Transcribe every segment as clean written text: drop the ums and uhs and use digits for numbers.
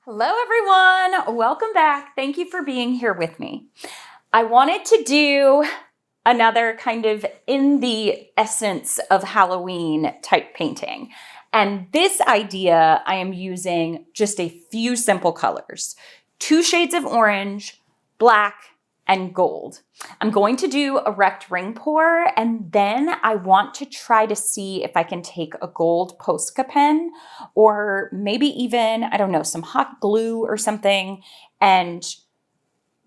Hello everyone, welcome back. Thank you for being here with me. I wanted to do another kind of in the essence of Halloween type painting. And this idea, I am using just a few simple colors, 2 shades of orange, black, and gold. I'm going to do a rect ring pour, and then I want to try to see if I can take a gold Posca pen or maybe even, I don't know, some hot glue or something and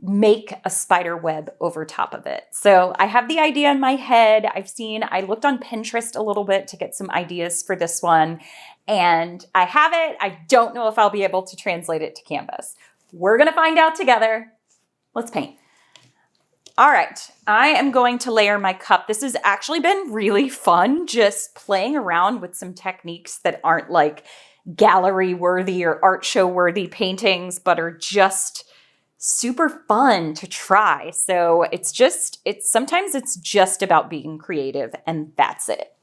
make a spider web over top of it. So I have the idea in my head. I looked on Pinterest a little bit to get some ideas for this one, and I have it. I don't know if I'll be able to translate it to canvas. We're gonna find out together. Let's paint. All right, I am going to layer my cup. This has actually been really fun, just playing around with some techniques that aren't like gallery worthy or art show worthy paintings, but are just super fun to try. So sometimes it's just about being creative, and that's it.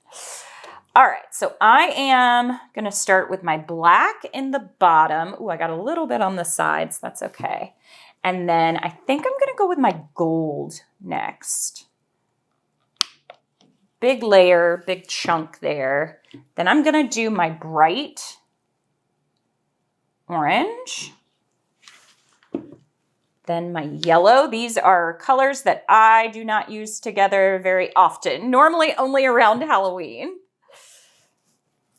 All right, so I am gonna start with my black in the bottom. Ooh, I got a little bit on the sides, that's okay. And then I think I'm gonna go with my gold next. Big layer, big chunk there. Then I'm gonna do my bright orange. Then my yellow. These are colors that I do not use together very often, normally only around Halloween.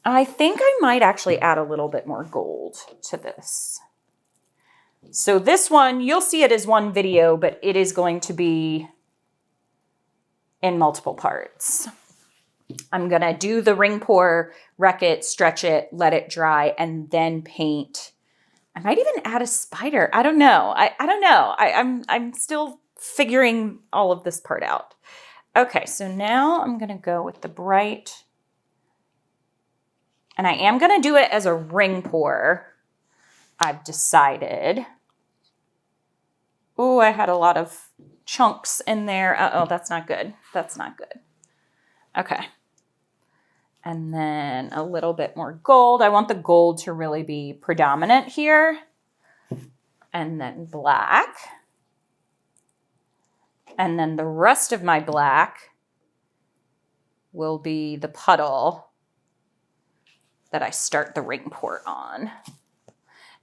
I think I might actually add a little bit more gold to this. So this one, you'll see it as one video, but it is going to be in multiple parts. I'm gonna do the ring pour, wreck it, stretch it, let it dry, and then paint. I might even add a spider. I don't know. I don't know. I'm still figuring all of this part out. Okay, so now I'm gonna go with the bright. And I am gonna do it as a ring pour, I've decided. Ooh, I had a lot of chunks in there. Uh-oh, that's not good. That's not good. Okay. And then a little bit more gold. I want the gold to really be predominant here. And then black. And then the rest of my black will be the puddle that I start the ring pour on.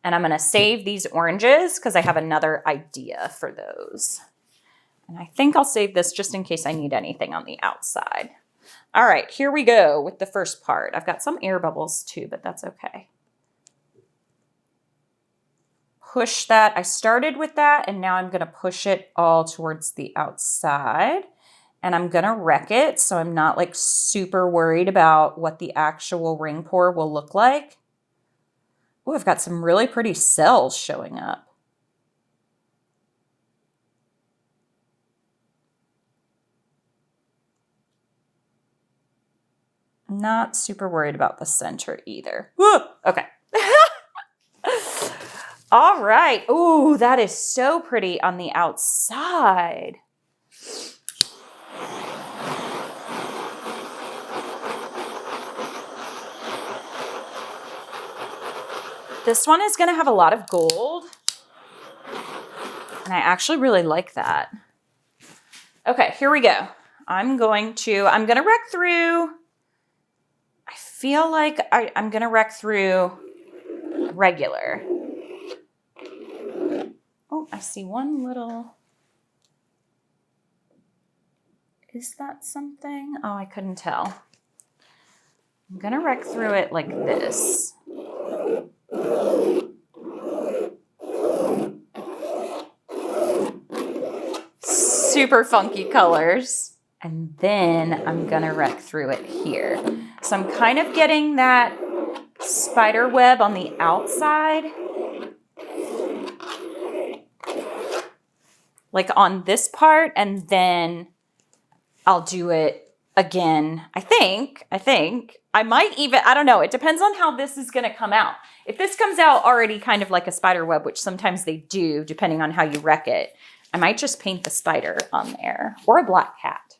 And I'm gonna save these oranges because I have another idea for those. And I think I'll save this just in case I need anything on the outside. All right, here we go with the first part. I've got some air bubbles too, but that's okay. Push that. I started with that, and now I'm gonna push it all towards the outside. And I'm gonna wreck it, so I'm not like super worried about what the actual ring pour will look like. Oh, I've got some really pretty cells showing up. Not super worried about the center either. Woo! Okay. All right. Ooh, that is so pretty on the outside. This one is going to have a lot of gold, and I actually really like that. Okay, here we go. I'm going to wreck through, I feel like I'm going to wreck through regular. Oh, I see one little, is that something? Oh, I couldn't tell. I'm going to wreck through it like this. Super funky colors. And then I'm gonna wreck through it here. So I'm kind of getting that spider web on the outside. Like on this part, and then I'll do it again. I think. I might even, I don't know. It depends on how this is gonna come out. If this comes out already kind of like a spider web, which sometimes they do, depending on how you wreck it, I might just paint the spider on there, or a black cat.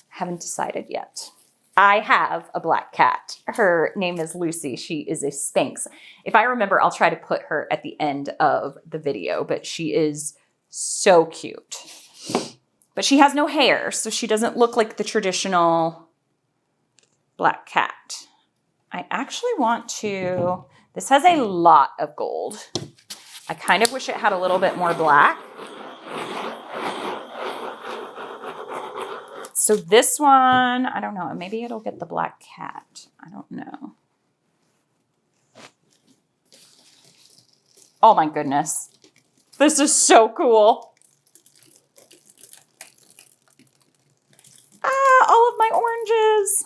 Haven't decided yet. I have a black cat. Her name is Lucy. She is a Sphynx. If I remember, I'll try to put her at the end of the video, but she is so cute. But she has no hair, so she doesn't look like the traditional black cat. I actually want to, this has a lot of gold. I kind of wish it had a little bit more black. So this one, I don't know, maybe it'll get the black cat. I don't know. Oh my goodness. This is so cool. Ah, all of my oranges.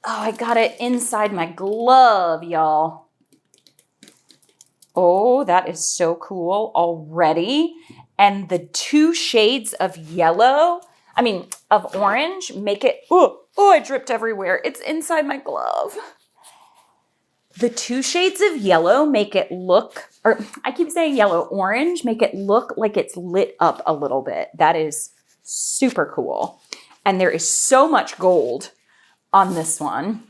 Oh, I got it inside my glove, y'all. Oh, that is so cool already. And the two shades of yellow, of orange, make it, oh, I dripped everywhere. It's inside my glove. The two shades of yellow make it look, or I keep saying yellow, orange, make it look like it's lit up a little bit. That is super cool. And there is so much gold on this one.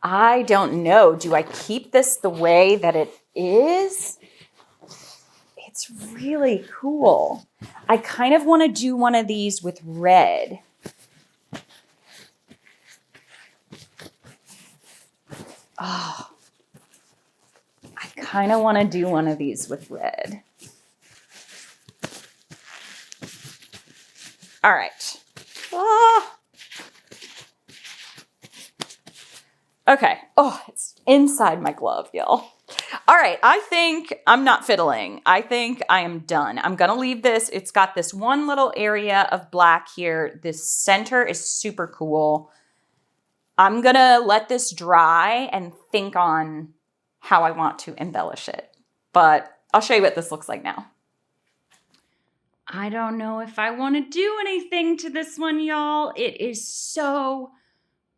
I don't know. Do I keep this the way that it is? It's really cool. I kind of want to do one of these with red. Oh, I kind of want to do one of these with red. All right. Ah. Okay. Oh, it's inside my glove, y'all. All right. I think I'm not fiddling. I think I am done. I'm going to leave this. It's got this one little area of black here. This center is super cool. I'm going to let this dry and think on how I want to embellish it. But I'll show you what this looks like now. I don't know if I want to do anything to this one, y'all. It is so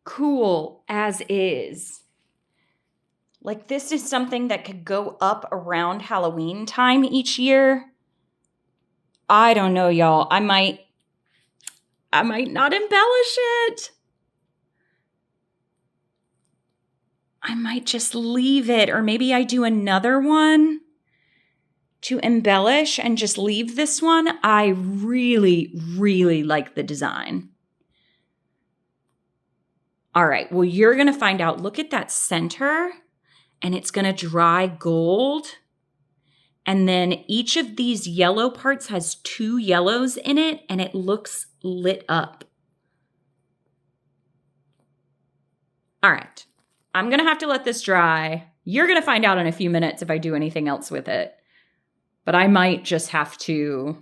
cool as is. Like, this is something that could go up around Halloween time each year. I don't know, y'all. I might not embellish it. I might just leave it, or maybe I do another one to embellish and just leave this one. I really, really like the design. All right, well, you're going to find out. Look at that center, and it's going to dry gold. And then each of these yellow parts has two yellows in it, and it looks lit up. All right, I'm going to have to let this dry. You're going to find out in a few minutes if I do anything else with it. But I might just have to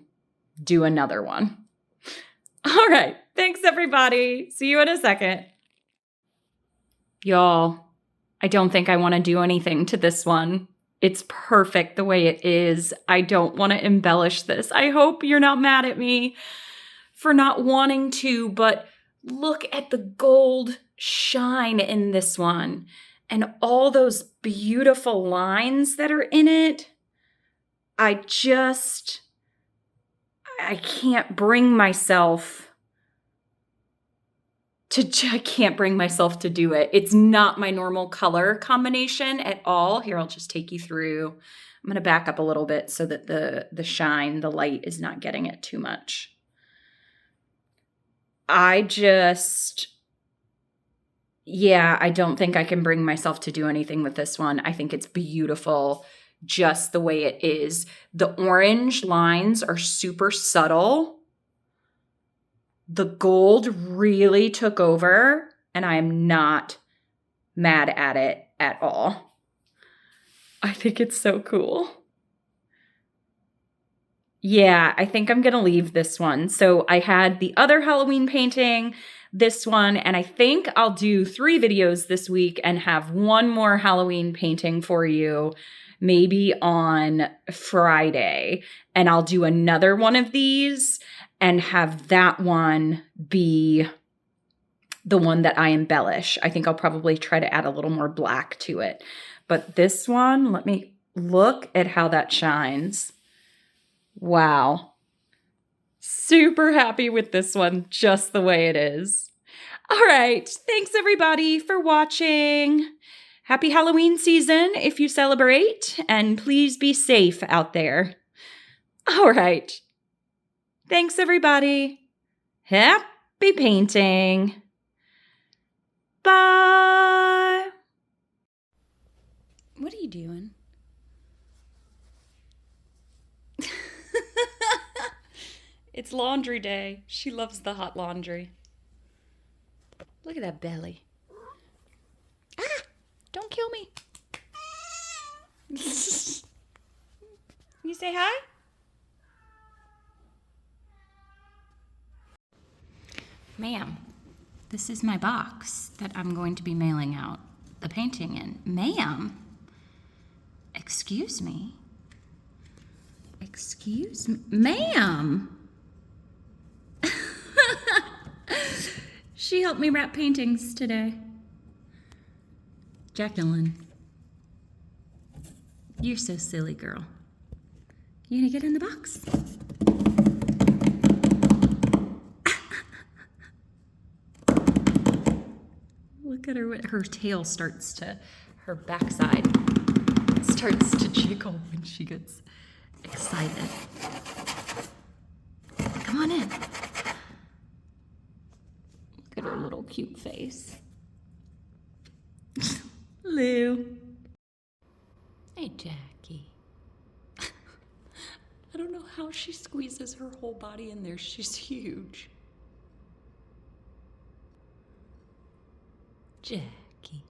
do another one. All right, thanks everybody. See you in a second. Y'all, I don't think I want to do anything to this one. It's perfect the way it is. I don't want to embellish this. I hope you're not mad at me for not wanting to, but look at the gold shine in this one and all those beautiful lines that are in it. I can't bring myself to do it. It's not my normal color combination at all. Here, I'll just take you through. I'm going to back up a little bit so that the shine, the light is not getting it too much. I don't think I can bring myself to do anything with this one. I think it's beautiful just the way it is. The orange lines are super subtle. The gold really took over, and I am not mad at it at all. I think it's so cool. Yeah, I think I'm going to leave this one. So I had the other Halloween painting, this one, and I think I'll do 3 videos this week and have one more Halloween painting for you, maybe on Friday. And I'll do another one of these and have that one be the one that I embellish. I think I'll probably try to add a little more black to it. But this one, let me look at how that shines. Wow. Super happy with this one, just the way it is. All right, thanks everybody for watching. Happy Halloween season if you celebrate, and please be safe out there. All right. Thanks everybody. Happy painting. Bye. What are you doing? It's laundry day. She loves the hot laundry. Look at that belly. Ah, don't kill me. You say hi? Ma'am, this is my box that I'm going to be mailing out the painting in. Ma'am? Excuse me? Excuse me? Ma'am? She helped me wrap paintings today. Jacqueline. You're so silly, girl. You gonna get in the box? Look at her, her tail starts to, her backside starts to jiggle when she gets excited. Come on in. Look at her little cute face. Lou. Hey, Jackie. I don't know how she squeezes her whole body in there. She's huge. Jackie.